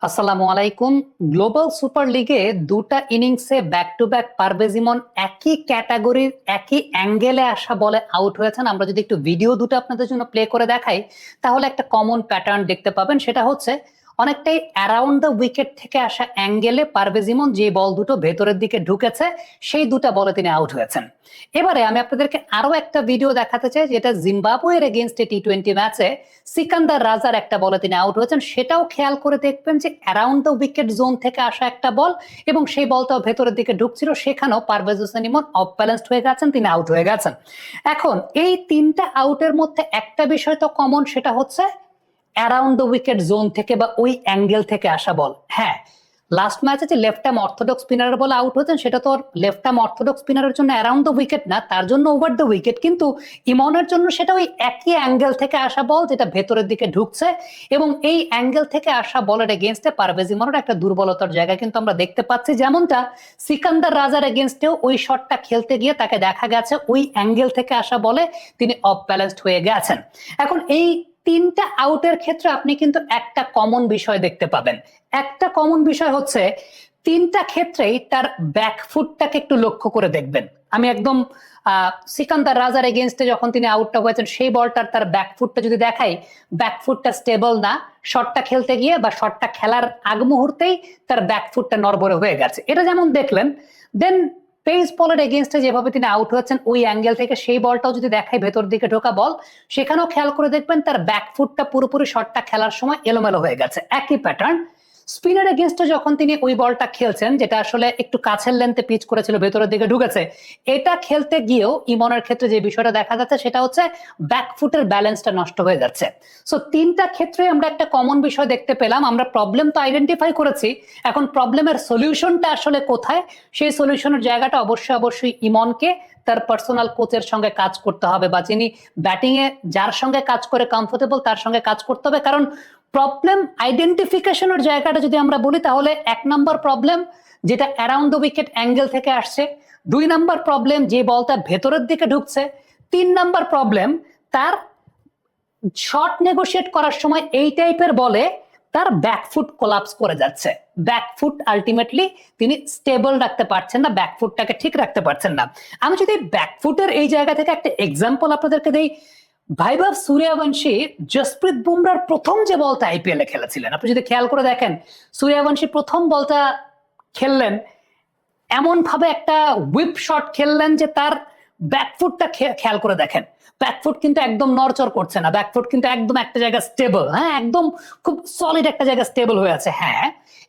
আসসালামু আলাইকুম। Global super লিগে দুটা ইনিংসে ব্যাক টু ব্যাক পারভেজ ইমন একই ক্যাটাগরির একই অ্যাঙ্গেলে আসা বলে আউট হয়েছেন। আমরা যদি একটু ভিডিও দুটো আপনাদের জন্য প্লে করে দেখাই তাহলে একটা কমন প্যাটার্ন দেখতে পাবেন। সেটা হচ্ছে অনেকটাই অ্যারাউন্ড দ্য উইকেট থেকে আসা অ্যাঙ্গেলে পারভেজ ইমন যে বল দুটো ভেতরের দিকে ঢুকেছে সেই দুটা বলে তিনি আউট হয়েছেন। এবারে আমি আপনাদেরকে আরো একটা ভিডিও দেখাতে চাই যেটা জিম্বাবুয়ের এগেইনস্টে টি-20 ম্যাচে সিকান্দার রাজার একটা বলে তিনি আউট হয়েছেন। সেটাও খেয়াল করে দেখবেন যে অ্যারাউন্ড দ্য উইকেট জোন থেকে আসা একটা বল এবং সেই বলটাও ভেতরের দিকে ঢুকছিল, সেখানেও পারভেজ হোসেন ইমন অফ ব্যালেন্সড হয়ে গেছেন, তিনি আউট হয়ে গেছেন। এখন এই তিনটা আউটের মধ্যে একটা বিষয় তো কমন, সেটা হচ্ছে অ্যারাউন্ড দ্য উইকেট জোন থেকে বা ওই অ্যাঙ্গেল থেকে আসা বল। হ্যাঁ, লাস্ট ম্যাচে যে লেফট আর্ম অর্থোডক্স স্পিনারের বলে আউট হয়েছেন সেটা তো লেফট আর্ম অর্থোডক্স স্পিনারের জন্য অ্যারাউন্ড দ্য উইকেট না, তার জন্য ওভার দ্য উইকেট, কিন্তু ইমনের জন্য সেটা ওই একই অ্যাঙ্গেল থেকে আসা বল যেটা ভেতরের দিকে ঢুকছে এবং এই অ্যাঙ্গেল থেকে আসা বলের এগেনস্টে পারভেজ ইমনের একটা দুর্বলতার জায়গা কিন্তু আমরা দেখতে পাচ্ছি। যেমনটা সিকান্দার রাজার এগেনস্টেও ওই শটটা খেলতে গিয়ে তাকে দেখা গেছে ওই অ্যাঙ্গেল থেকে আসা বলে তিনি অফ ব্যালেন্সড হয়ে গেছেন। এখন এই তিনটা আউটের ক্ষেত্রে আপনি কিন্তু একটা কমন বিষয় দেখতে পাবেন। একটা কমন বিষয় হচ্ছে তিনটা ক্ষেত্রেই তার ব্যাকফুটটাকে একটু লক্ষ্য করে দেখবেন। আমি একদম সিকান্দার রাজার এগেনস্টে যখন তিনি আউটটা হয়েছেন সেই বলটার তার ব্যাকফুটটা যদি দেখাই, ব্যাকফুটটা স্টেবল না, শটটা খেলতে গিয়ে বা শটটা খেলার আগ মুহূর্তেই তার ব্যাকফুটটা নড়বড়ে হয়ে গেছে, এটা যেমন দেখলেন। দেন পেস বলের এগেনস্টে যেভাবে তিনি আউট হয়েছেন ওই অ্যাঙ্গেল থেকে সেই বলটাও যদি দেখাই ভেতর দিকে ঢোকা বল, সেখানেও খেয়াল করে দেখবেন তার ব্যাকফুটটা পুরোপুরি শটটা খেলার সময় এলোমেলো হয়ে গেছে, একই প্যাটার্ন। স্পিনার এগেনস্টে যখন তিনি ওই বলটা খেলছেন যেটা আসলে একটু কাছের লেন্থে পিচ করেছিল, ভেতরের দিকে ঢুকেছে, এটা খেলতে গিয়েও ইমনের ক্ষেত্রে যে বিষয়টা দেখা যাচ্ছে সেটা হচ্ছে ব্যাকফুটের ব্যালেন্সটা নষ্ট হয়ে যাচ্ছে। সো তিনটা ক্ষেত্রে আমরা একটা কমন বিষয় দেখতে পেলাম। আমরা প্রবলেম তো আইডেন্টিফাই করেছি, এখন প্রবলেমের সলিউশনটা আসলে কোথায়, সেই সলিউশনের জায়গাটা অবশ্যই ইমনকে তার পার্সোনাল কোচের সঙ্গে কাজ করতে হবে বা যিনি ব্যাটিং এ যার সঙ্গে কাজ করে কমফোর্টেবল তার সঙ্গে কাজ করতে হবে। কারণ প্রবলেম আইডেন্টিফিকেশনের জায়গাটা যদি আমরা বলি তাহলে এক নম্বর প্রবলেম যেটা অ্যারাউন্ড দ্য উইকেট অ্যাঙ্গেল থেকে আসছে, দুই নম্বর প্রবলেম যে বলটা ভেতরের দিকে ঢুকছে, তিন নম্বর প্রবলেম তার শট নেগোশিয়েট করার সময় এই টাইপের বলে তার ব্যাকফুট কোলাপস করে যাচ্ছে। ব্যাকফুট আলটিমেটলি তিনি স্টেবল রাখতে পারছেন না, ব্যাকফুটটাকে ঠিক রাখতে পারছেন না। আমি যদি ব্যাকফুটের এই জায়গা থেকে একটা এক্সাম্পল আপনাদেরকে দেই, ভাইভব সূর্যবংশী জসপ্রীত বুমরার প্রথম যে বলটা আইপিএল এ খেলেছিলেন, আপনি যদি খেয়াল করে দেখেন সূর্যবংশী প্রথম বলটা খেললেন এমন ভাবে একটা হুইপ শট খেললেন যে তার ব্যাকফুটটা খেয়াল করে দেখেন, ব্যাকফুট কিন্তু একদম নড়চড় করছে না, ব্যাকফুট কিন্তু একদম একটা জায়গায় স্টেবল, হ্যাঁ একদম খুব সলিড একটা জায়গায় স্টেবল হয়ে আছে। হ্যাঁ,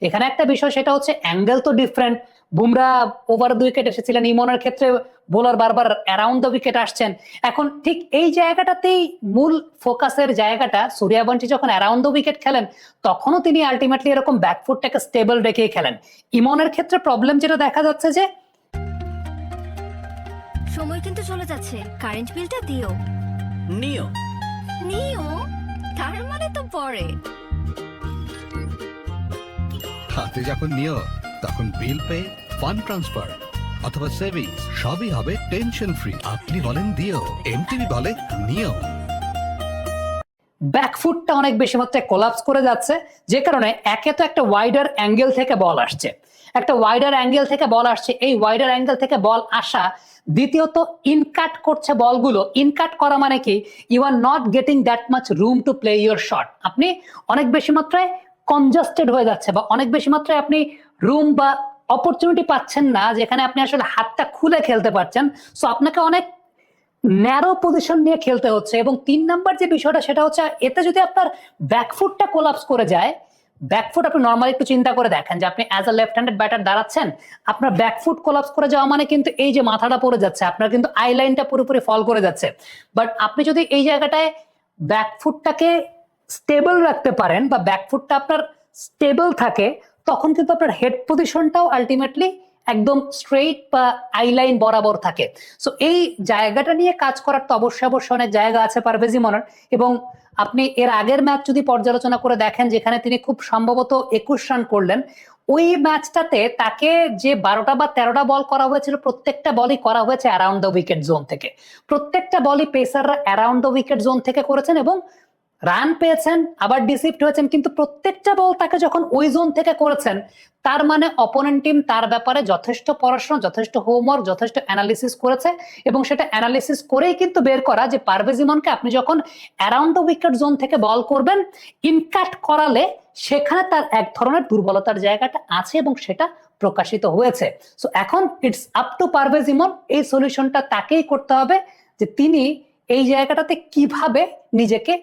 এখানে একটা বিষয় সেটা হচ্ছে অ্যাঙ্গেল তো different. Bumrah over the wicket এসেছিলেন, ইমনের ক্ষেত্রে বোলার বারবার অ্যারাউন্ড দ্য উইকেট আসছেন। এখন ঠিক এই জায়গাটাতেই মূল ফোকাসের জায়গাটা, সূর্যবংশী যখন অ্যারাউন্ড দ্য উইকেট খেলেন তখনও তিনি আলটিমেটলি এরকম ব্যাকফুটটাকে স্টেবল রেখেই খেলেন। ইমনের ক্ষেত্রে প্রবলেম যেটা দেখা যাচ্ছে যে সময় কিন্তু চলে যাচ্ছে, কারেন্ট বিলটা দিও। নিও নিও তার মানে তো পরে। হাতে যখন নিও তখন বিল পে, ফান্ড ট্রান্সফার অথবা সেভিংস সবই হবে টেনশন ফ্রি। আপনি বলেন দিও, এমটিভি বলে নিও। ব্যাকফুটটা অনেক বেশি মাত্রায় কোলাপস করে যাচ্ছে, যে কারণে একে তো একটা ওয়াইডার অ্যাঙ্গেল থেকে বল আসছে, একটা ওয়াইডার অ্যাঙ্গেল থেকে বল আসছে, এই ওয়াইডার অ্যাঙ্গেল থেকে বল আসা, দ্বিতীয়ত ইনকাট করছে বলগুলো। ইনকাট করা মানে কি, you are not getting that much room to play your shot, আপনি অনেক বেশি মাত্রায় কনজাস্টেড হয়ে যাচ্ছে বা অনেক বেশি মাত্রায় আপনি রুম বা অপরচুনিটি পাচ্ছেন না যেখানে আপনি আসলে হাতটা খুলে খেলতে পারছেন। সো আপনাকে অনেক ন্যারো পজিশন নিয়ে খেলতে হচ্ছে। এবং তিন নাম্বার যে বিষয়টা সেটা হচ্ছে এতে যদি আপনার ব্যাকফুটটা কোলাপস করে যায়, ব্যাকফুট আপনি নর্মালি একটু চিন্তা করে দেখেন যে আপনি as a left handed batter দাঁড়াচ্ছেন, আপনার ব্যাকফুট কোলাপস করে যাওয়া মানে কিন্তু এই যে মাথাটা পড়ে যাচ্ছে, আপনার কিন্তু আই লাইনটা পুরোপুরি ফল করে যাচ্ছে। বাট আপনি যদি এই জায়গাটায় ব্যাকফুটটাকে স্টেবল রাখতে পারেন বা ব্যাকফুটটা আপনার স্টেবল থাকে, তখন কিন্তু আপনার হেড পজিশনটাও আলটিমেটলি একদম স্ট্রেইট বা আইলাইন বরাবর থাকে। সো এই জায়গাটা নিয়ে কাজ করার তো অবশ্যই অনেক জায়গা আছে পারভেজ ইমনের। এবং আপনি এর আগের ম্যাচ যদি পর্যালোচনা করে দেখেন যেখানে তিনি খুব সম্ভবত 21 রান করলেন, ওই ম্যাচটাতে তাকে যে 12টা বা 13টা বল করা হয়েছিল প্রত্যেকটা বলই করা হয়েছে অ্যারাউন্ড দ্য উইকেট জোন থেকে, প্রত্যেকটা বলই পেসাররা অ্যারাউন্ড দ্য উইকেট জোন থেকে করেছেন এবং রান পেয়েছেন, আবার ডিসিপ্ট হয়েছেন, কিন্তু প্রত্যেকটা বল তাকে যখন ওই জোন থেকে করেছেন, তার মানে অপোনেন্ট টিম তার ব্যাপারে যথেষ্ট পড়াশোনা, যথেষ্ট হোমওয়ার্ক, যথেষ্ট অ্যানালিসিস করেছে এবং সেটা অ্যানালিসিস করেই কিন্তু বের করা যে পারভেজ ইমনকে আপনি যখন অ্যারাউন্ড দ্য উইকেট জোন থেকে বল করবেন, ইনকাট করালে সেখানে তার এক ধরনের দুর্বলতার জায়গাটা আছে এবং সেটা প্রকাশিত হয়েছে। সো এখন ইটস আপ টু পারভেজ ইমন, এই সলিউশনটা তাকেই করতে হবে যে তিনি এই জায়গাটাতে কিভাবে নিজেকে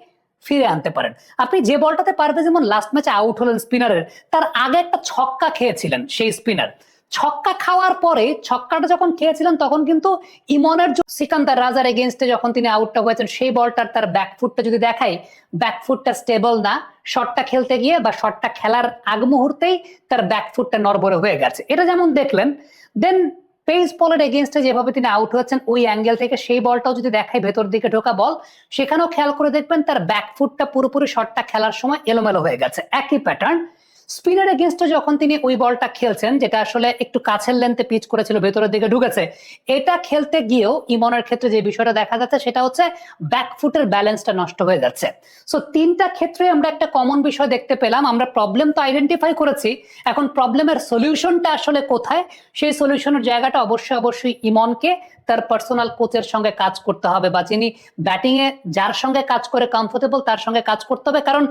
ফিরে আনতে পারেন। আপনি যে বলটাতে পারভেজ ইমন লাস্ট ম্যাচে আউট হলেন স্পিনারের, তার আগে একটা ছক্কা খেয়েছিলেন সেই স্পিনার। ছক্কা খাওয়ার পরে, ছক্কাটা যখন খেয়েছিলেন তখন কিন্তু ইমনের সিকান্দার রাজার এগেইনস্টে যখন তিনি আউটটা হয়েছেন, সেই বলটার তার ব্যাকফুটটা যদি দেখাই, ব্যাকফুটটা স্টেবল না, শটটা খেলতে গিয়ে বা শটটা খেলার আগ মুহূর্তেই তার ব্যাকফুটটা নড়বড়ে হয়ে গেছে, এটা যেমন দেখলেন। দেন পেস বলের এগেইনস্টে যেভাবে তিনি আউট হয়েছেন ওই অ্যাঙ্গেল থেকে, সেই বলটাও যদি দেখাই ভেতর দিকে ঢোকা বল, সেখানেও খেয়াল করে দেখবেন তার ব্যাকফুটটা পুরোপুরি শটটা খেলার সময় এলোমেলো হয়ে গেছে, একই প্যাটার্ন। স্পিনার এগেইনস্টে যখন তিনি ওই বলটা খেলছেন, যেটা আসলে একটু কাছের লেন্থে পিচ করেছিল, ভেতরের দিকে ঢুকেছে, এটা খেলতে গিয়েও ইমনের ক্ষেত্রে যে বিষয়টা দেখা যাচ্ছে সেটা হচ্ছে ব্যাকফুটের ব্যালেন্সটা নষ্ট হয়ে যাচ্ছে। সো তিনটা ক্ষেত্রে আমরা একটা কমন বিষয় দেখতে পেলাম। আমরা প্রবলেম তো আইডেন্টিফাই করেছি, এখন প্রবলেমের সলিউশনটা আসলে কোথায়, সেই সলিউশনের জায়গাটা অবশ্যই ইমনকে তার পার্সোনাল কোচের সঙ্গে কাজ করতে হবে, বা যিনি ব্যাটিং এ যার সঙ্গে কাজ করে কমফোর্টেবল তার সঙ্গে কাজ করতে হবে। কারণ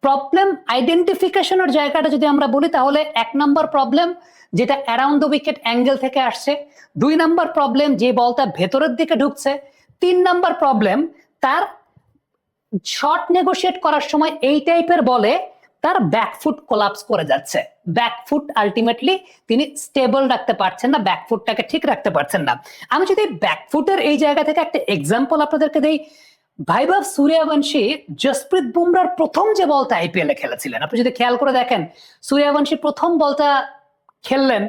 প্রবলেম আইডেন্টিফিকেশনের জায়গাটা যদি আমরা বলি, তাহলে 1 নম্বর প্রবলেম যেটা অ্যারাউন্ড দ্য উইকেট অ্যাঙ্গেল থেকে আসছে, 2 নম্বর প্রবলেম যে বলটা ভেতরের দিকে ঢুকছে, 3 নম্বর প্রবলেম তার শট নেগোশিয়েট করার সময় এই টাইপের বলে তার ব্যাকফুট কোলাপস করে যাচ্ছে। ব্যাকফুট আলটিমেটলি তিনি স্টেবল রাখতে পারছেন না, ব্যাকফুটটাকে ঠিক রাখতে পারছেন না। আমি যদি ব্যাকফুটের এই জায়গা থেকে একটা এক্সাম্পল আপনাদেরকে দেই, ভাইভব সূর্যবংশী জসপ্রীত বুমরার প্রথম যে বলটা আইপিএল এ খেলেছিলেন, আপনি যদি খেয়াল করে দেখেন, সূর্যবংশী প্রথম বলটা খেললেন,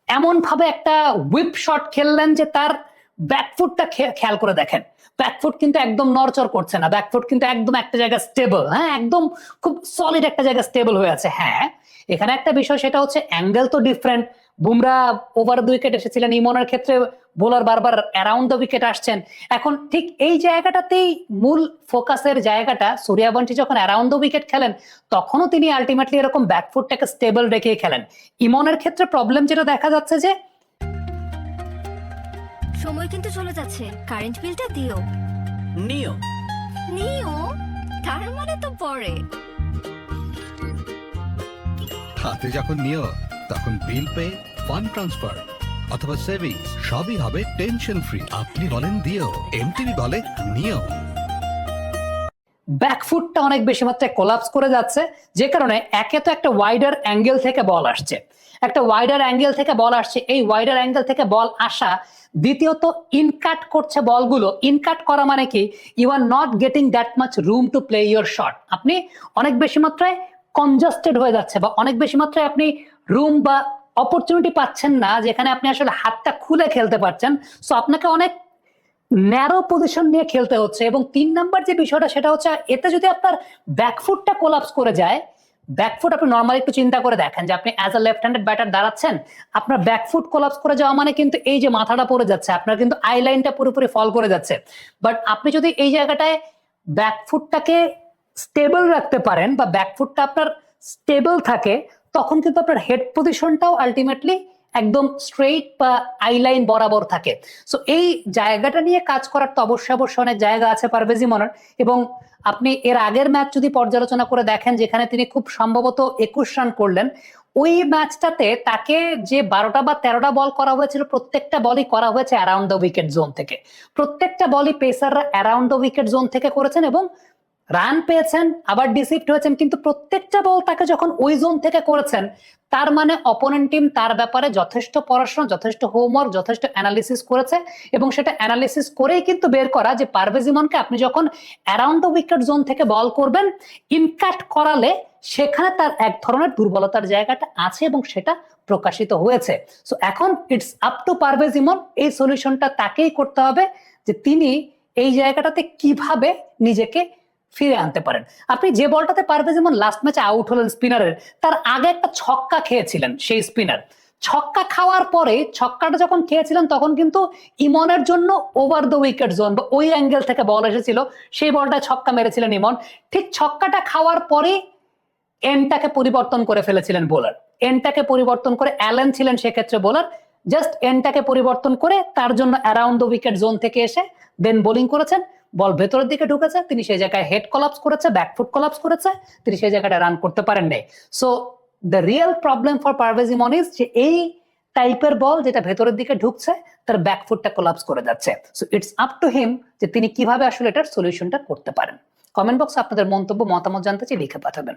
এমন ভাবে একটা হুইপ শট খেললেন যে তার ব্যাকফুটটা খেয়াল করে দেখেন, ব্যাকফুট কিন্তু একদম নড়চড় করছে না, ব্যাকফুট কিন্তু একদম একটা জায়গায় স্টেবল, হ্যাঁ একদম খুব সলিড একটা জায়গায় স্টেবল হয়ে আছে। হ্যাঁ, এখানে একটা বিষয় সেটা হচ্ছে অ্যাঙ্গেল তো different. Bumrah over the wicket এসেছিলেন, ইমনের ক্ষেত্রে বোলার বারবার অ্যারাউন্ড দ্য উইকেট আসছেন। এখন ঠিক এই জায়গাটাতেই মূল ফোকাসের জায়গাটা, সূর্যবংশী যখন অ্যারাউন্ড দ্য উইকেট খেলেন তখনও তিনি আলটিমেটলি এরকম ব্যাকফুটটাকে স্টেবল রেখেই খেলেন। ইমনের ক্ষেত্রে প্রবলেম যেটা দেখা যাচ্ছে যে সময় কিন্তু চলে যাচ্ছে, কারেন্ট বিলটা দিও। নিও নিও তার মানে তো পরে। হাতে যখন নিও তখন বিল পে, ফান্ড ট্রান্সফার অথবা সেভিংস সবই হবে টেনশন ফ্রি। আপনি বলেন দিও, এমটিভি বলে নিও। ব্যাকফুটটা অনেক বেশি মাত্রায় কোলাপস করে যাচ্ছে, যে কারণে একে তো একটা ওয়াইডার অ্যাঙ্গেল থেকে বল আসছে, একটা ওয়াইডার অ্যাঙ্গেল থেকে বল আসছে, এই ওয়াইডার অ্যাঙ্গেল থেকে বল আসা, দ্বিতীয়ত ইনকাট করছে বলগুলো। ইনকাট করা মানে কি, you are not getting that much room to play your shot, আপনি অনেক বেশি মাত্রায় কনজাস্টেড হয়ে যাচ্ছে, বা অনেক বেশি মাত্রায় আপনি রুম বা অপরচুনিটি পাচ্ছেন না যেখানে আপনি আসলে হাতটা খুলে খেলতে পারছেন। সো আপনাকে অনেক ন্যারো পজিশন নিয়ে খেলতে হচ্ছে। এবং 3 নাম্বার যে বিষয়টা সেটা হচ্ছে, এতে যদি আপনার ব্যাকফুটটা কোলাপস করে যায়, ব্যাকফুট আপনি নর্মালি একটু চিন্তা করে দেখেন যে আপনি as a left handed batter দাঁড়াচ্ছেন, আপনার ব্যাকফুট কোলাপস করে যাওয়া মানে কিন্তু এই যে মাথাটা পড়ে যাচ্ছে, আপনার কিন্তু আই লাইনটা পুরোপুরি ফল করে যাচ্ছে। বাট আপনি যদি এই জায়গাটায় ব্যাকফুটটাকে স্টেবল রাখতে পারেন বা ব্যাকফুটটা আপনার স্টেবল থাকে, তখন কিন্তু আপনার হেড পজিশনটাও আলটিমেটলি একদম স্ট্রেইট বা আই লাইন বরাবর থাকে। সো এই জায়গাটা নিয়ে কাজ করার তো অবশ্যই অনেক জায়গা আছে পারভেজ ইমনের। এবং আপনি এর আগের ম্যাচ যদি পর্যালোচনা করে দেখেন, যেখানে তিনি খুব সম্ভবত 21 রান করলেন, ওই ম্যাচটাতে তাকে যে 12টা বা 13টা বল করা হয়েছিল, প্রত্যেকটা বলই করা হয়েছে অ্যারাউন্ড দ্য উইকেট জোন থেকে। প্রত্যেকটা বলই পেসাররা অ্যারাউন্ড দ্য উইকেট জোন থেকে করেছেন এবং রান পেয়েছেন, আবার ডিসিপ্ট হয়েছেন, কিন্তু প্রত্যেকটা বল তাকে যখন ওই জোন থেকে করেছেন, তার মানে অপোনেন্ট টিম তার ব্যাপারে যথেষ্ট পড়াশোনা, যথেষ্ট হোমওয়ার্ক, যথেষ্ট অ্যানালিসিস করেছে এবং সেটা অ্যানালিসিস করেই কিন্তু বের করা যে পারভেজ ইমনকে আপনি যখন অ্যারাউন্ড দ্য উইকেট জোন থেকে বল করবেন, ইনকাট করালে সেখানে তার এক ধরনের দুর্বলতার জায়গাটা আছে এবং সেটা প্রকাশিত হয়েছে। সো এখন ইটস আপ টু পারভেজ ইমন, এই সলিউশনটা তাকেই করতে হবে যে তিনি এই জায়গাটাতে কিভাবে নিজেকে ফিরে আনতে পারেন। আপনি যে বলটাতে পারভেজ ইমন লাস্ট ম্যাচে আউট হলেন স্পিনারের, তার আগে একটা ছক্কা খেয়েছিলেন সেই স্পিনার। ছক্কা খাওয়ার পরে ছক্কাটা যখন খেয়েছিলেন তখন কিন্তু ইমনের জন্য ওভার দ্য উইকেট জোন বা ওই অ্যাঙ্গেল থেকে বল এসেছিল, সেই বলটা ছক্কা মেরেছিলেন ইমন। ঠিক ছক্কাটা খাওয়ার পরে এন্ডটাকে পরিবর্তন করে ফেলেছিলেন বোলার, এন্ডটাকে পরিবর্তন করে অ্যালেন ছিলেন সেক্ষেত্রে বোলার, জাস্ট এন্ডটাকে পরিবর্তন করে তার জন্য অ্যারাউন্ড দ্য উইকেট জোন থেকে এসে দেন বোলিং করেছেন। বল ভেতরের দিকে ঢুকেছে, তিনি সেই জায়গায় হেড কলাপস করেছে, ব্যাকফুট কলাপস করেছে, তিনি সেই জায়গাটা রান করতে পারেন নাই। So the real problem for Parvez Emon is যে এই টাইপের বল যেটা ভেতরের দিকে ঢুকছে তার ব্যাকফুটটা কোলাপস করে যাচ্ছে। So it's up to him যে তিনি কিভাবে আসলে এটার সলিউশনটা করতে পারেন। কমেন্ট বক্সে আপনাদের মন্তব্য মতামত জানতে চাই, লিখে পাঠাবেন।